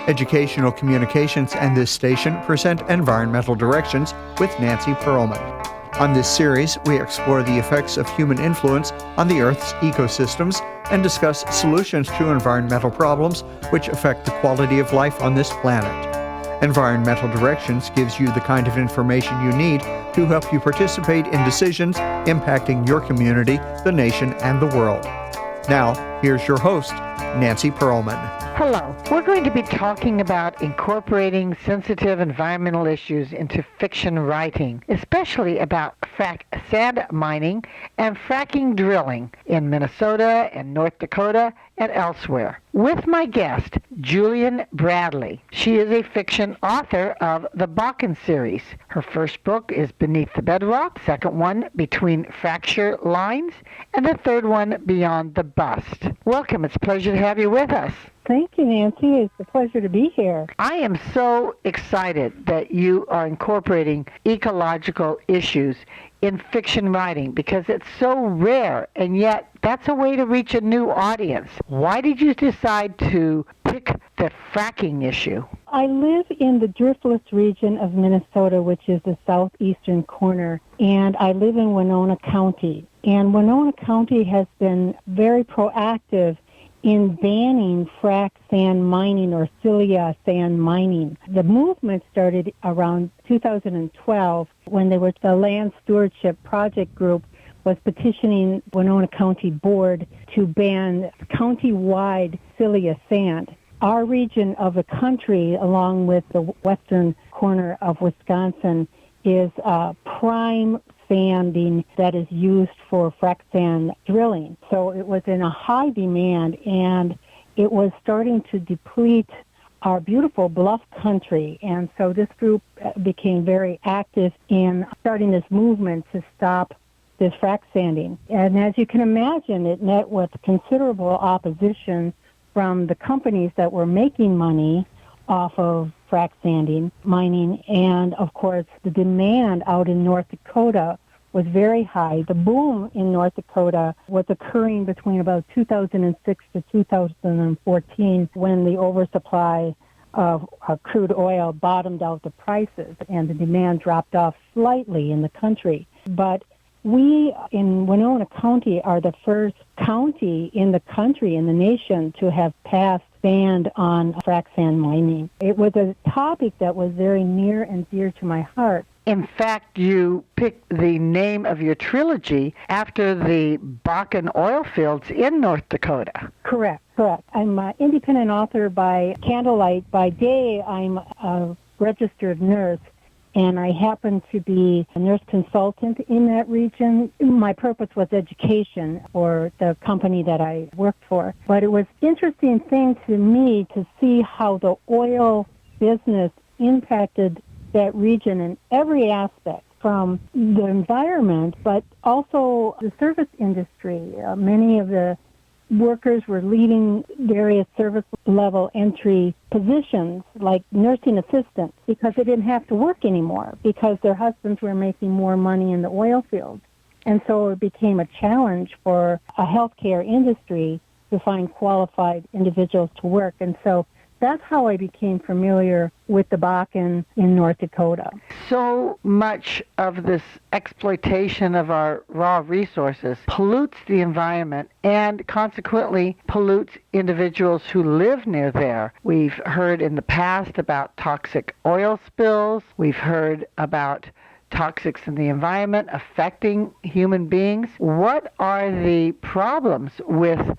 Educational Communications and this station present Environmental Directions with Nancy Pearlman. On this series, we explore the effects of human influence on the Earth's ecosystems and discuss solutions to environmental problems which affect the quality of life on this planet. Environmental Directions gives you the kind of information you need to help you participate in decisions impacting your community, the nation, and the world. Now, here's your host, Nancy Pearlman. Hello. We're going to be talking about incorporating sensitive environmental issues into fiction writing, especially about sand mining and fracking drilling in Minnesota and North Dakota and elsewhere. With my guest, Julian Bradley. She is a fiction author of the Bakken series. Her first book is Beneath the Bedrock, second one, Between Fracture Lines, and the third one, Beyond the Bust. Welcome. It's a pleasure to have you with us. Thank you, Nancy. It's a pleasure to be here. I am so excited that you are incorporating ecological issues in fiction writing because it's so rare, and yet that's a way to reach a new audience. Why did you decide to pick the fracking issue? I live in the Driftless region of Minnesota, which is the southeastern corner, and I live in Winona County. And Winona County has been very proactive in banning frac sand mining or Cilia sand mining. The movement started around 2012 when the Land Stewardship Project Group was petitioning Winona County Board to ban county-wide Cilia sand. Our region of the country, along with the western corner of Wisconsin, is prime sanding that is used for frac sand drilling. So it was in a high demand, and it was starting to deplete our beautiful bluff country. And so this group became very active in starting this movement to stop this frac sanding. And as you can imagine, it met with considerable opposition from the companies that were making money off of frac sanding, mining, and of course the demand out in North Dakota was very high. The boom in North Dakota was occurring between about 2006 to 2014 when the oversupply of crude oil bottomed out the prices and the demand dropped off slightly in the country. But we in Winona County are the first county in the country, in the nation, to have passed ban on frac sand mining. It was a topic that was very near and dear to my heart. In fact, you picked the name of your trilogy after the Bakken oil fields in North Dakota. Correct. I'm an independent author by candlelight. By day, I'm a registered nurse, and I happen to be a nurse consultant in that region. My purpose was education for the company that I worked for. But it was an interesting thing to me to see how the oil business impacted that region in every aspect, from the environment, but also the service industry. Many of the workers were leaving various service level entry positions like nursing assistants because they didn't have to work anymore because their husbands were making more money in the oil fields. And so it became a challenge for a healthcare industry to find qualified individuals to work. And so that's how I became familiar with the Bakken in North Dakota. So much of this exploitation of our raw resources pollutes the environment and consequently pollutes individuals who live near there. We've heard in the past about toxic oil spills. We've heard about toxics in the environment affecting human beings. What are the problems with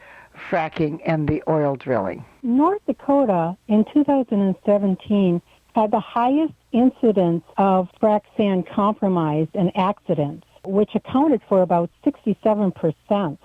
fracking and the oil drilling? North Dakota in 2017 had the highest incidence of frac sand compromise and accidents, which accounted for about 67%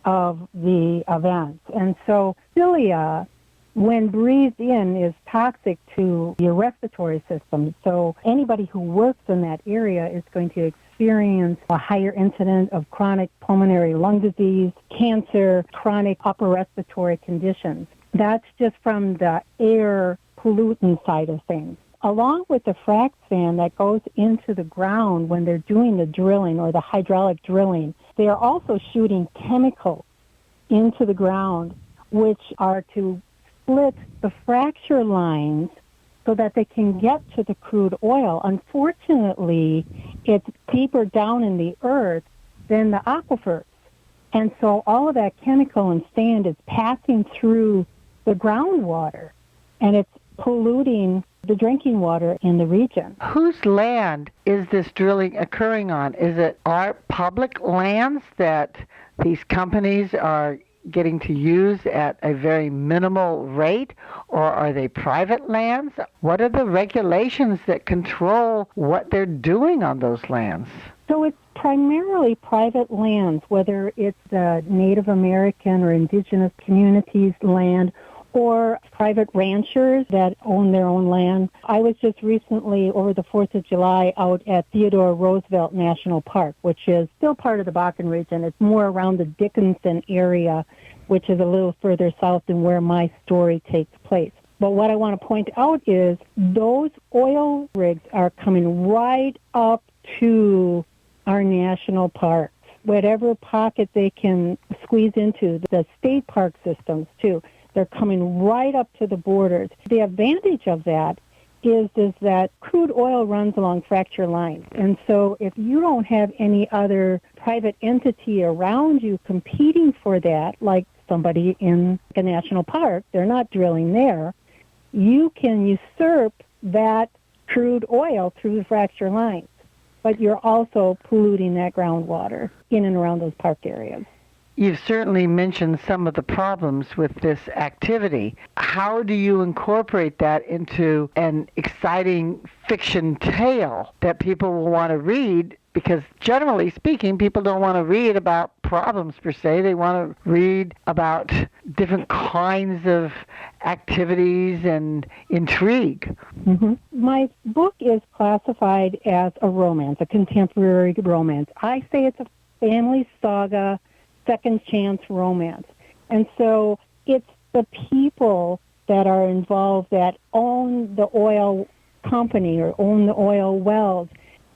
of the events. And so cilia, when breathed in, is toxic to your respiratory system. So anybody who works in that area is going to experience a higher incidence of chronic pulmonary lung disease, cancer, chronic upper respiratory conditions. That's just from the air pollutant side of things. Along with the frac sand that goes into the ground when they're doing the drilling or the hydraulic drilling, they are also shooting chemicals into the ground, which are to split the fracture lines so that they can get to the crude oil. Unfortunately, it's deeper down in the earth than the aquifers. And so all of that chemical and sand is passing through the groundwater, and it's polluting the drinking water in the region. Whose land is this drilling occurring on? Is it our public lands that these companies are getting to use at a very minimal rate, or are they private lands? What are the regulations that control what they're doing on those lands? So it's primarily private lands, whether it's the Native American or indigenous communities' land or private ranchers that own their own land. I was just recently, over the 4th of July, out at Theodore Roosevelt National Park, which is still part of the Bakken region. It's more around the Dickinson area, which is a little further south than where my story takes place. But what I want to point out is those oil rigs are coming right up to our national parks, whatever pocket they can squeeze into, the state park systems too. They're coming right up to the borders. The advantage of that is that crude oil runs along fracture lines. And so if you don't have any other private entity around you competing for that, like somebody in a national park, they're not drilling there, you can usurp that crude oil through the fracture lines. But you're also polluting that groundwater in and around those park areas. You've certainly mentioned some of the problems with this activity. How do you incorporate that into an exciting fiction tale that people will want to read? Because generally speaking, people don't want to read about problems per se. They want to read about different kinds of activities and intrigue. Mm-hmm. My book is classified as a romance, a contemporary romance. I say it's a family saga, second chance romance. And so it's the people that are involved that own the oil company or own the oil wells.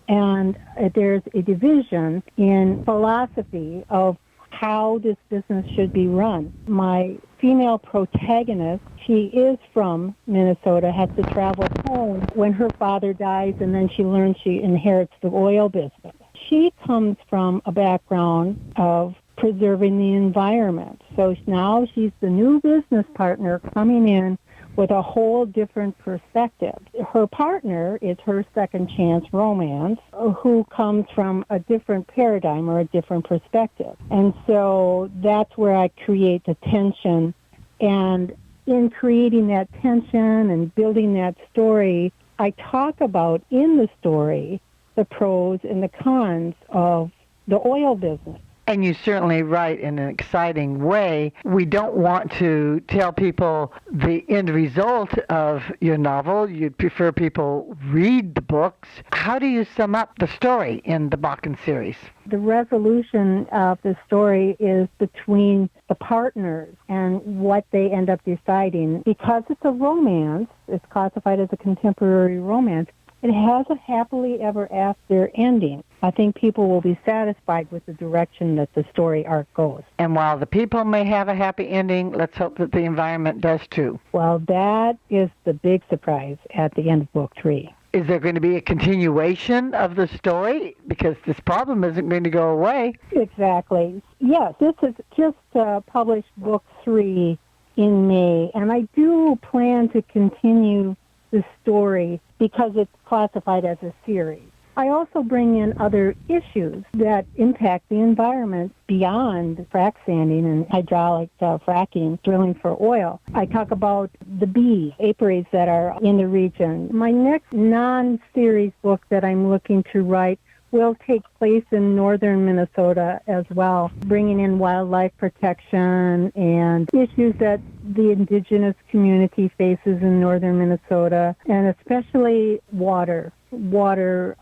And there's a division in philosophy of how this business should be run. My female protagonist, she is from Minnesota, has to travel home when her father dies, and then she learns she inherits the oil business. She comes from a background of preserving the environment. So now she's the new business partner coming in with a whole different perspective. Her partner is her second chance romance, who comes from a different paradigm or a different perspective. And so that's where I create the tension. And in creating that tension and building that story, I talk about in the story the pros and the cons of the oil business. And you certainly write in an exciting way. We don't want to tell people the end result of your novel. You'd prefer people read the books. How do you sum up the story in the Bakken series? The resolution of the story is between the partners and what they end up deciding. Because it's a romance, it's classified as a contemporary romance, it has a happily ever after ending. I think people will be satisfied with the direction that the story arc goes. And while the people may have a happy ending, let's hope that the environment does too. Well, that is the big surprise at the end of Book 3. Is there going to be a continuation of the story? Because this problem isn't going to go away. Exactly. Yes, this is just published Book 3 in May, and I do plan to continue the story because it's classified as a series. I also bring in other issues that impact the environment beyond frac sanding and hydraulic fracking, drilling for oil. I talk about the bee apiaries that are in the region. My next non-series book that I'm looking to write will take place in northern Minnesota as well, bringing in wildlife protection and issues that the indigenous community faces in northern Minnesota, and especially water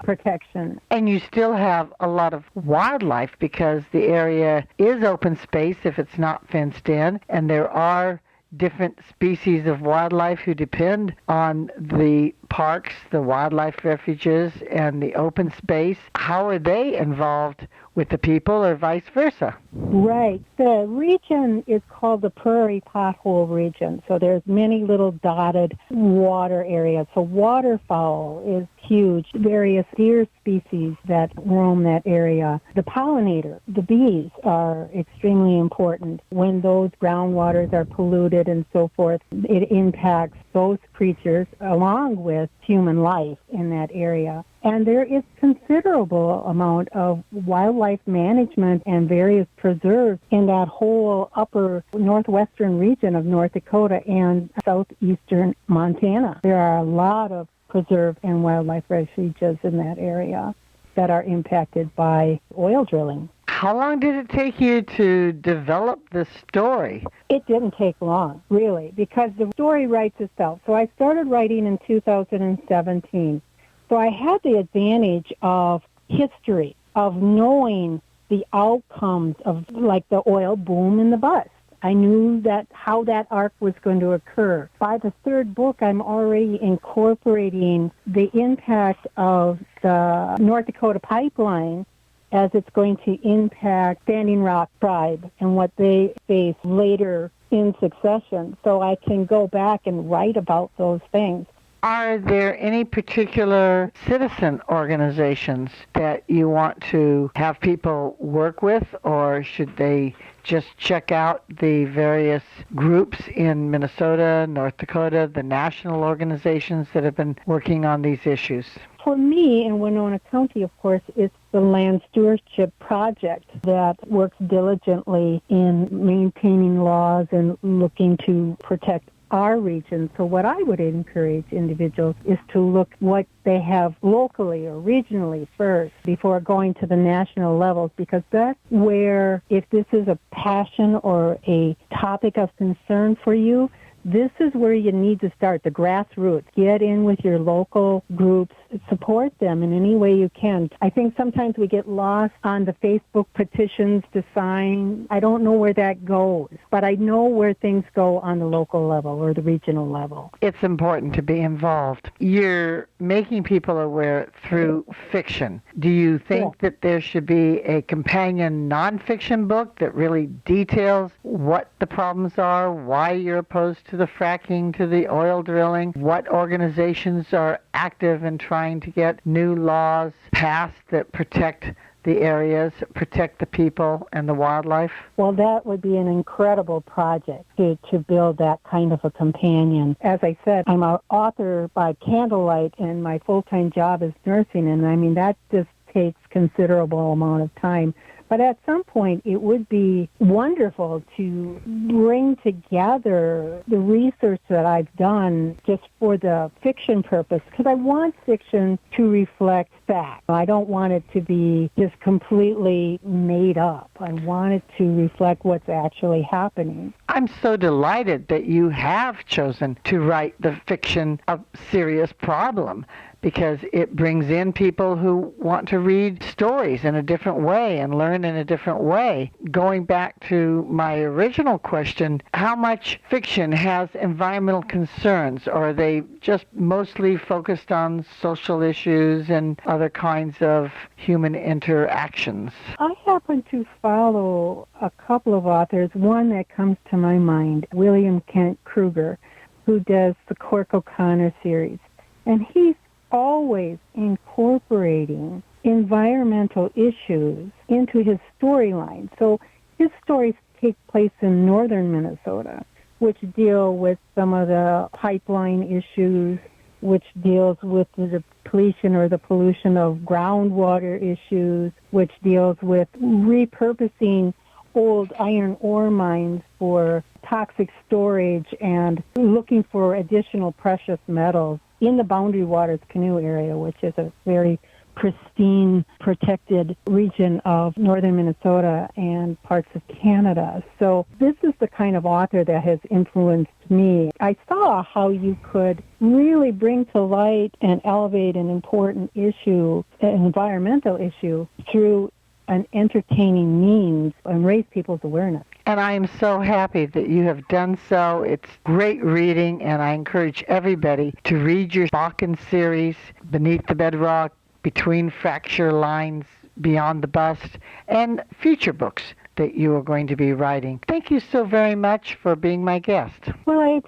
protection. And you still have a lot of wildlife because the area is open space if it's not fenced in, and there are different species of wildlife who depend on the parks, the wildlife refuges, and the open space, how are they involved with the people or vice versa? Right. The region is called the Prairie Pothole region. So there's many little dotted water areas. So waterfowl is huge. Various deer species that roam that area. The pollinator, the bees, are extremely important. When those groundwaters are polluted and so forth, it impacts those creatures along with human life in that area. And there is considerable amount of wildlife management and various preserves in that whole upper northwestern region of North Dakota and southeastern Montana. There are a lot of preserve and wildlife refuges in that area that are impacted by oil drilling. How long did it take you to develop this story? It didn't take long, really, because the story writes itself. So I started writing in 2017. So I had the advantage of history, of knowing the outcomes of, like, the oil boom and the bust. I knew that how that arc was going to occur. By the third book, I'm already incorporating the impact of the North Dakota pipeline as it's going to impact Standing Rock Tribe and what they face later in succession. So I can go back and write about those things. Are there any particular citizen organizations that you want to have people work with, or should they just check out the various groups in Minnesota, North Dakota, the national organizations that have been working on these issues? For me, in Winona County, of course, it's the Land Stewardship Project that works diligently in maintaining laws and looking to protect our region. So what I would encourage individuals is to look what they have locally or regionally first before going to the national levels, because that's where, if this is a passion or a topic of concern for you, this is where you need to start, the grassroots. Get in with your local groups, support them in any way you can. I think sometimes we get lost on the Facebook petitions to sign. I don't know where that goes, but I know where things go on the local level or the regional level. It's important to be involved. You're making people aware through fiction. Do you think that there should be a companion nonfiction book that really details what the problems are, why you're opposed to the fracking, to the oil drilling, what organizations are active in trying to get new laws passed that protect the areas, protect the people and the wildlife? Well, that would be an incredible project to build that kind of a companion. As I said, I'm an author by candlelight, and my full-time job is nursing, and I mean, that just takes considerable amount of time. But at some point, it would be wonderful to bring together the research that I've done just for the fiction purpose, because I want fiction to reflect fact. I don't want it to be just completely made up. I want it to reflect what's actually happening. I'm so delighted that you have chosen to write the fiction of serious problem, because it brings in people who want to read stories in a different way and learn in a different way. Going back to my original question, how much fiction has environmental concerns, or are they just mostly focused on social issues and other kinds of human interactions? I happen to follow a couple of authors. One that comes to my mind, William Kent Kruger, who does the Cork O'Connor series. And he's always incorporating environmental issues into his storyline. So his stories take place in northern Minnesota, which deal with some of the pipeline issues, which deals with the depletion or the pollution of groundwater issues, which deals with repurposing old iron ore mines for toxic storage and looking for additional precious metals in the Boundary Waters Canoe area, which is a very pristine, protected region of northern Minnesota and parts of Canada. So this is the kind of author that has influenced me. I saw how you could really bring to light and elevate an important issue, an environmental issue, through an entertaining means and raise people's awareness. And I am so happy that you have done so. It's great reading, and I encourage everybody to read your Bakken series, Beneath the Bedrock, Between Fracture Lines, Beyond the Bust, and future books that you are going to be writing. Thank you so very much for being my guest. Well, I'm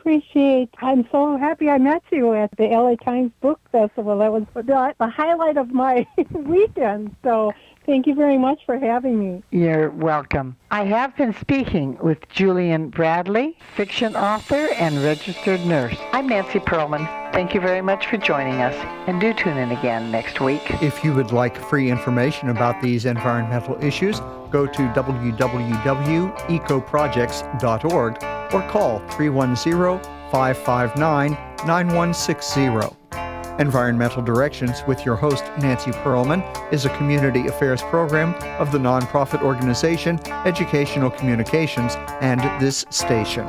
so happy I met you at the LA Times Book Festival. That was the highlight of my weekend. So thank you very much for having me. You're welcome. I have been speaking with Julian Bradley, fiction author and registered nurse. I'm Nancy Pearlman. Thank you very much for joining us, and do tune in again next week. If you would like free information about these environmental issues, go to www.ecoprojects.org or call 310-559-9160. Environmental Directions with your host, Nancy Pearlman, is a community affairs program of the nonprofit organization Educational Communications and this station.